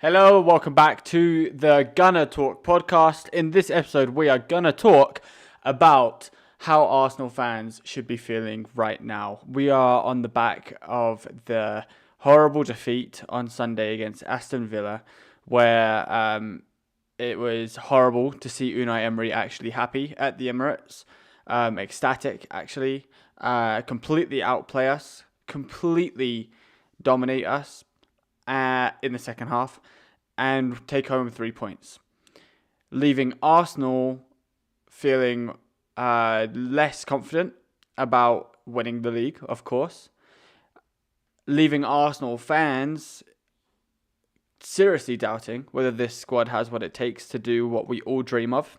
Hello, welcome back to the Gunner Talk podcast. In this episode, we are gonna talk about how Arsenal fans should be feeling right now. We are on the back of the horrible defeat on Sunday against Aston Villa, where it was horrible to see Unai Emery actually happy at the Emirates, ecstatic actually, completely outplay us, completely dominate us in the second half and take home 3 points, leaving Arsenal feeling less confident about winning the league, of course, leaving Arsenal fans seriously doubting whether this squad has what it takes to do what we all dream of.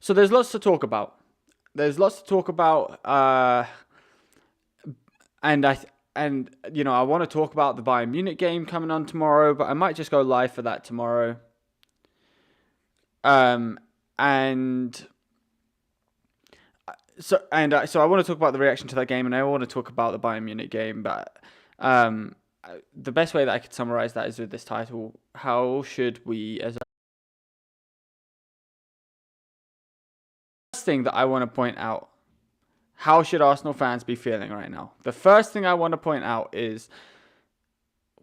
So there's lots to talk about. And I want to talk about the Bayern Munich game coming on tomorrow, but I might just go live for that tomorrow. So I want to talk about the reaction to that game, and I want to talk about the Bayern Munich game. But the best way that I could summarize that is with this title: how should we, as a first thing that I want to point out, how should Arsenal fans be feeling right now? The first thing I want to point out is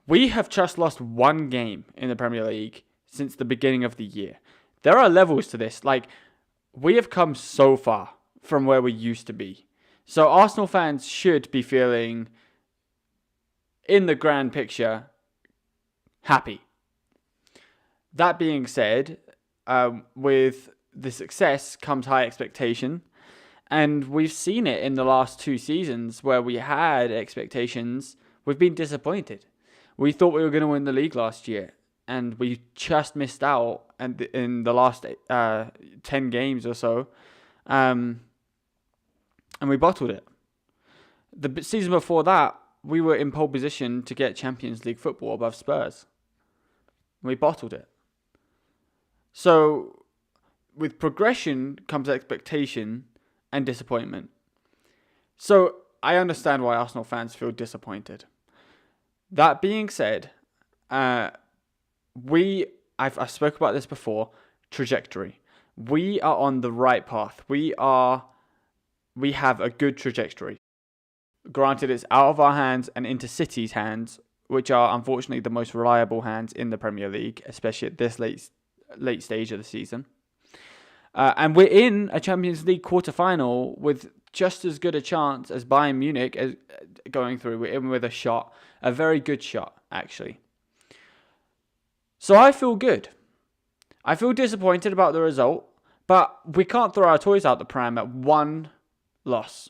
we have just lost one game in the Premier League since the beginning of the year. There are levels to this. Like, we have come so far from where we used to be. So Arsenal fans should be feeling, in the grand picture, happy. That being said, with the success comes high expectation. And we've seen it in the last 2 seasons where we had expectations. We've been disappointed. We thought we were going to win the league last year, and we just missed out in the last 10 games or so. And we bottled it. The season before that, we were in pole position to get Champions League football above Spurs. We bottled it. So, with progression comes expectation and disappointment. So I understand why Arsenal fans feel disappointed. That being said, I've spoke about this before. Trajectory. We are on the right path. We have a good trajectory. Granted, it's out of our hands and into City's hands, which are unfortunately the most reliable hands in the Premier League, especially at this late stage of the season. And we're in a Champions League quarter-final with just as good a chance as Bayern Munich as going through. We're in with a shot, a very good shot, actually. So I feel good. I feel disappointed about the result, but we can't throw our toys out the pram at one loss.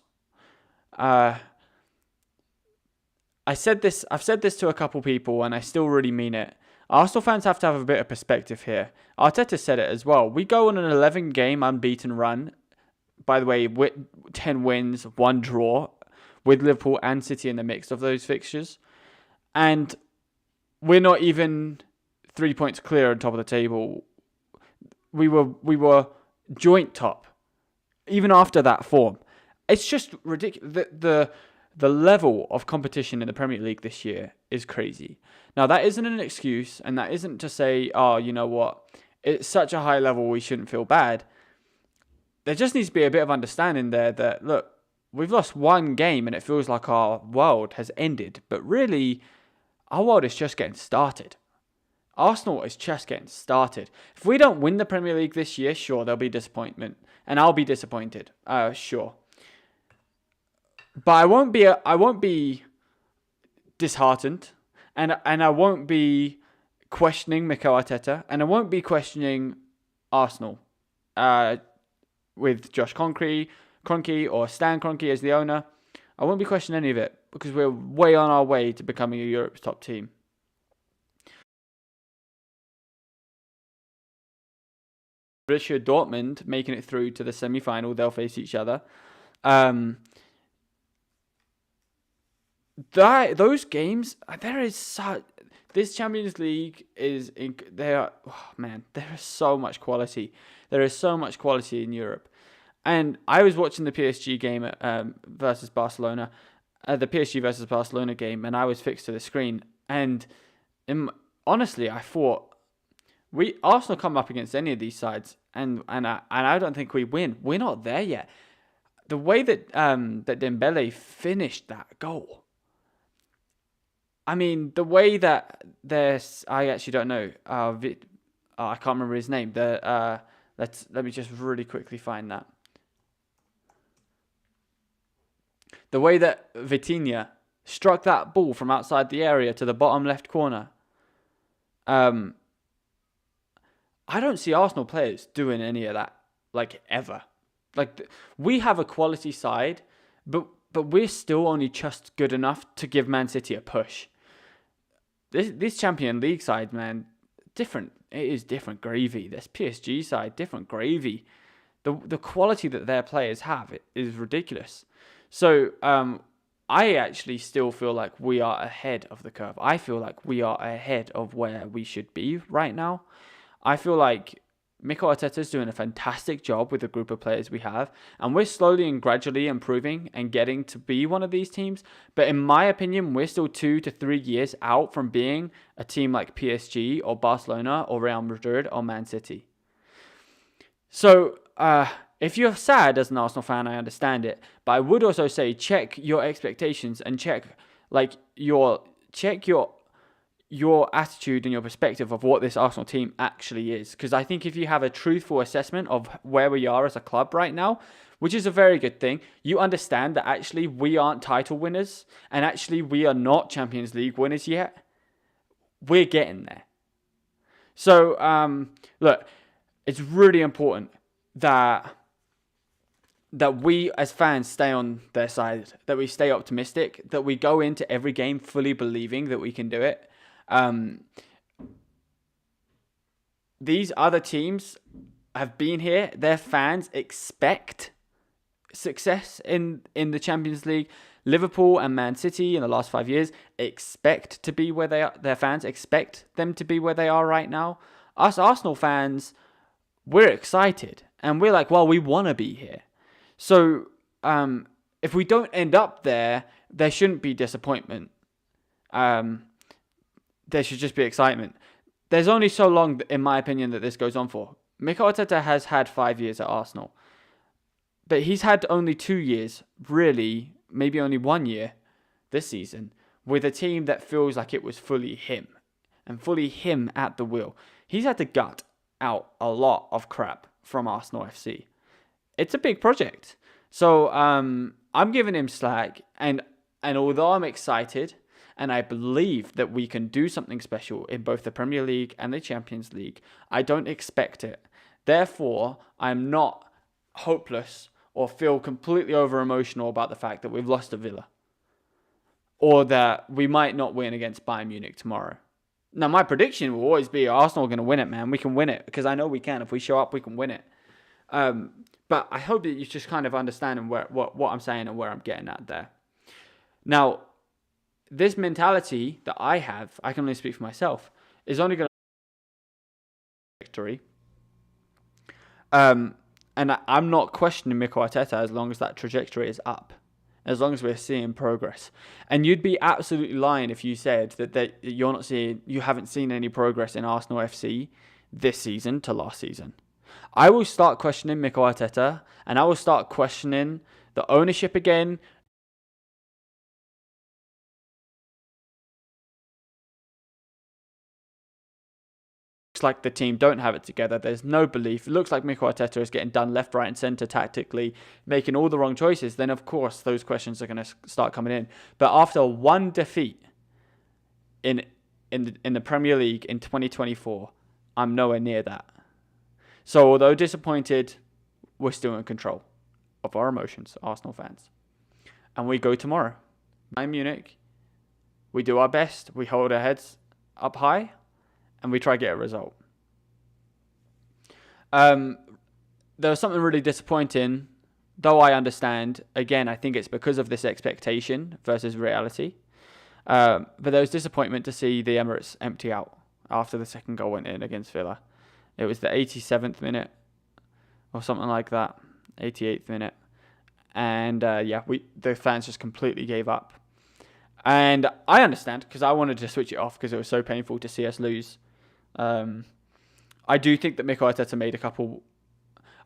I've said this to a couple people, and I still really mean it. Arsenal fans have to have a bit of perspective here. Arteta said it as well. We go on an 11-game unbeaten run. By the way, with 10 wins, 1 draw, with Liverpool and City in the mix of those fixtures. And we're not even 3 points clear on top of the table. We were joint top, even after that form. It's just ridiculous. The level of competition in the Premier League this year is crazy. Now, that isn't an excuse, and that isn't to say, oh, you know what, it's such a high level we shouldn't feel bad. There just needs to be a bit of understanding there that, look, we've lost one game and it feels like our world has ended. But really, our world is just getting started. Arsenal is just getting started. If we don't win the Premier League this year, sure, there'll be disappointment. And I'll be disappointed, sure. But I won't be disheartened, and I won't be questioning Mikel Arteta, and I won't be questioning Arsenal with Josh Kroenke or Stan Kroenke as the owner. I won't be questioning any of it because we're way on our way to becoming Europe's top team. Borussia Dortmund making it through to the semi-final, they'll face each other. Those games, this Champions League there is so much quality. There is so much quality in Europe. And I was watching the PSG game versus Barcelona, the PSG versus Barcelona game, and I was fixed to the screen. And honestly, I thought Arsenal come up against any of these sides, and I don't think we win. We're not there yet. The way that that Dembele finished that goal. I mean, the way that I actually don't know. I can't remember his name. Let me just really quickly find that. The way that Vitinha struck that ball from outside the area to the bottom left corner. I don't see Arsenal players doing any of that, like, ever. Like, we have a quality side, but we're still only just good enough to give Man City a push. This Champions League side, man, different. It is different gravy. This PSG side, different gravy. The quality that their players have is ridiculous. So I actually still feel like we are ahead of the curve. I feel like we are ahead of where we should be right now. I feel like Mikel Arteta is doing a fantastic job with the group of players we have, and we're slowly and gradually improving and getting to be one of these teams. But in my opinion, we're still 2 to 3 years out from being a team like PSG or Barcelona or Real Madrid or Man City. So if you're sad as an Arsenal fan, I understand it. But I would also say check your expectations and check your attitude and your perspective of what this Arsenal team actually is. Because I think if you have a truthful assessment of where we are as a club right now, which is a very good thing, you understand that actually we aren't title winners and actually we are not Champions League winners yet. We're getting there. So, look, it's really important that we as fans stay on their side, that we stay optimistic, that we go into every game fully believing that we can do it. These other teams have been here. Their fans expect success in the Champions League. Liverpool and Man City in the last 5 years expect to be where they are. Their fans expect them to be where they are right now. Us Arsenal fans, we're excited and we're like, well, we want to be here. So if we don't end up there, there shouldn't be disappointment. There should just be excitement. There's only so long, in my opinion, that this goes on for. Mikel Arteta has had 5 years at Arsenal. But he's had only 2 years, really, maybe only 1 year this season, with a team that feels like it was fully him. And fully him at the wheel. He's had to gut out a lot of crap from Arsenal FC. It's a big project. So I'm giving him slack. And although I'm excited, and I believe that we can do something special in both the Premier League and the Champions League, I don't expect it. Therefore, I'm not hopeless or feel completely over-emotional about the fact that we've lost to Villa. Or that we might not win against Bayern Munich tomorrow. Now, my prediction will always be Arsenal are going to win it, man. We can win it because I know we can. If we show up, we can win it. But I hope that you just kind of understand what I'm saying and where I'm getting at there. Now, this mentality that I have, I can only speak for myself, is only going to victory. And I'm not questioning Mikel Arteta as long as that trajectory is up, as long as we're seeing progress. And you'd be absolutely lying if you said that you haven't seen any progress in Arsenal FC this season to last season. I will start questioning Mikel Arteta, and I will start questioning the ownership again. Like the team don't have it together. There's no belief. It looks like Mikel Arteta is getting done left, right and centre tactically, making all the wrong choices. Then, of course, those questions are going to start coming in. But after one defeat in the Premier League in 2024, I'm nowhere near that. So, although disappointed, we're still in control of our emotions, Arsenal fans. And we go tomorrow. Bayern Munich. We do our best. We hold our heads up high. And we try to get a result. There was something really disappointing, though I understand. Again, I think it's because of this expectation versus reality. But there was disappointment to see the Emirates empty out after the second goal went in against Villa. It was the 87th minute or something like that, 88th minute. And the fans just completely gave up. And I understand, because I wanted to switch it off because it was so painful to see us lose. I do think that Mikel Arteta made a couple...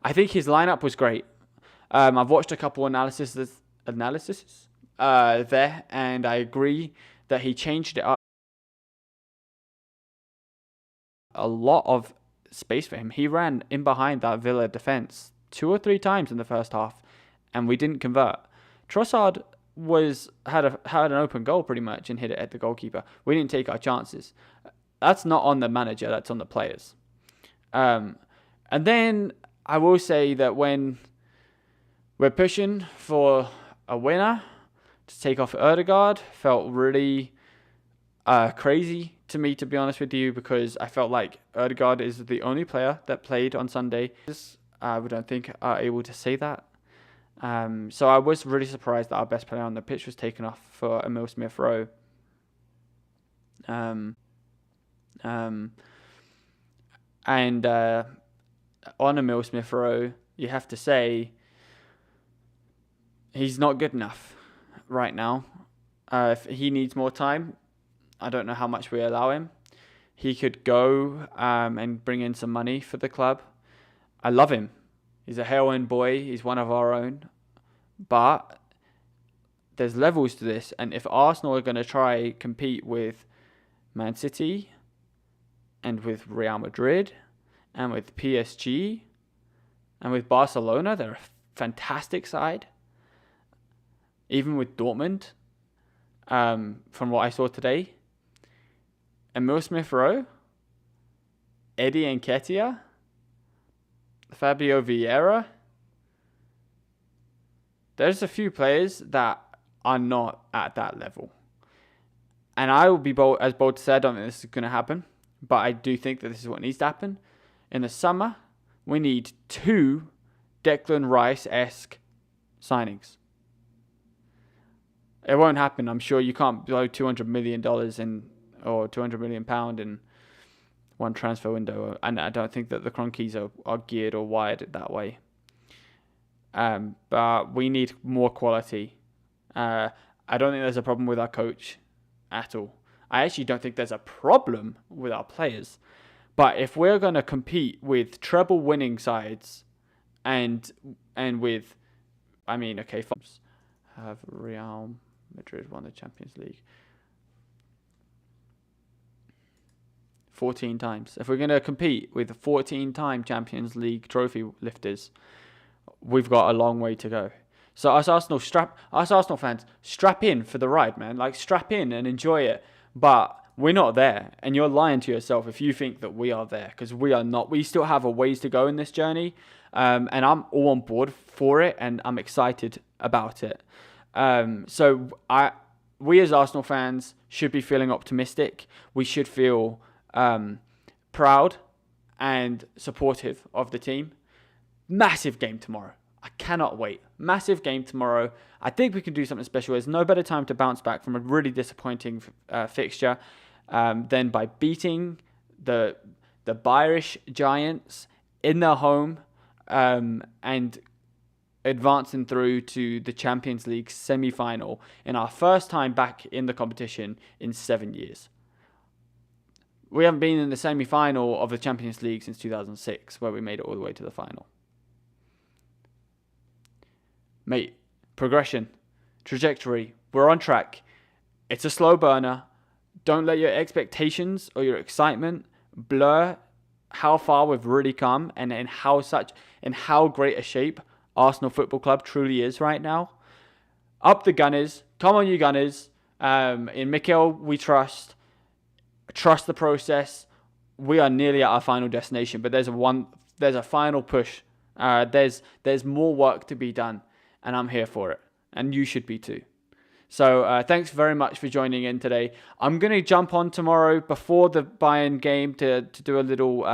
I think his lineup was great. I've watched a couple analyses there, and I agree that he changed it up. A lot of space for him. He ran in behind that Villa defence 2 or 3 times in the first half, and we didn't convert. Trossard had an open goal pretty much and hit it at the goalkeeper. We didn't take our chances. That's not on the manager, that's on the players. And then I will say that when we're pushing for a winner, to take off Ødegaard felt really crazy to me, to be honest with you, because I felt like Ødegaard is the only player that played on Sunday. I don't think are able to say that. So I was really surprised that our best player on the pitch was taken off for Emil Smith-Rowe. And on Emil Smith-Rowe, you have to say he's not good enough right now. If he needs more time, I don't know how much we allow him. He could go and bring in some money for the club. I love him. He's a Hale-End boy. He's one of our own. But there's levels to this. And if Arsenal are going to try compete with Man City and with Real Madrid and with PSG and with Barcelona, they're a fantastic side. Even with Dortmund, from what I saw today, Emil Smith-Rowe, Eddie Nketiah, Fabio Vieira. There's a few players that are not at that level. And I will be bold to say I don't think this is going to happen. But I do think that this is what needs to happen. In the summer, we need 2 Declan Rice-esque signings. It won't happen. I'm sure you can't blow $200 million or £200 million in one transfer window. And I don't think that the Cronkies are geared or wired that way. But we need more quality. I don't think there's a problem with our coach at all. I actually don't think there's a problem with our players. But if we're going to compete with treble winning sides and with, have Real Madrid won the Champions League 14 times. If we're going to compete with 14-time Champions League trophy lifters, we've got a long way to go. So us Arsenal fans, strap in for the ride, man. Like, strap in and enjoy it. But we're not there. And you're lying to yourself if you think that we are there, because we are not. We still have a ways to go in this journey. And I'm all on board for it, and I'm excited about it. So we as Arsenal fans should be feeling optimistic. We should feel proud and supportive of the team. Massive game tomorrow. I cannot wait. Massive game tomorrow. I think we can do something special. There's no better time to bounce back from a really disappointing fixture than by beating the Bayerish Giants in their home and advancing through to the Champions League semi-final in our first time back in the competition in 7 years. We haven't been in the semi-final of the Champions League since 2006, where we made it all the way to the final. Mate, progression, trajectory, we're on track. It's a slow burner. Don't let your expectations or your excitement blur how far we've really come and in how great a shape Arsenal Football Club truly is right now. Up the Gunners. Come on, you Gunners. In Mikel, we trust. Trust the process. We are nearly at our final destination, but there's a final push. There's more work to be done, and I'm here for it, and you should be too. So thanks very much for joining in today. I'm going to jump on tomorrow before the Bayern game to do a little...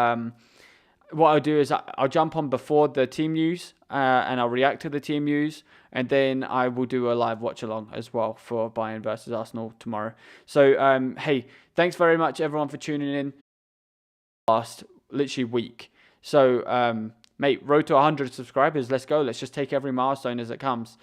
what I'll do is I'll jump on before the team news and I'll react to the team news, and then I will do a live watch along as well for Bayern versus Arsenal tomorrow. So, hey, thanks very much everyone for tuning in last literally week. So, mate, road to 100 subscribers. Let's go. Let's just take every milestone as it comes.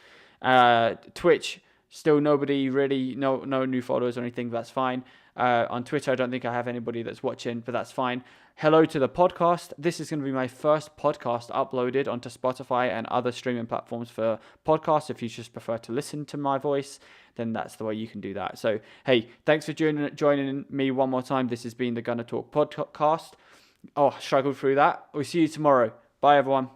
Twitch, Still nobody really, no new followers or anything. That's fine. On Twitter, I don't think I have anybody that's watching, but that's fine. Hello to the podcast. This is going to be my first podcast uploaded onto Spotify and other streaming platforms for podcasts. If you just prefer to listen to my voice, then that's the way you can do that. So, hey, thanks for joining me one more time. This has been the Gunner Talk podcast. Oh, struggled through that. We'll see you tomorrow. Bye, everyone.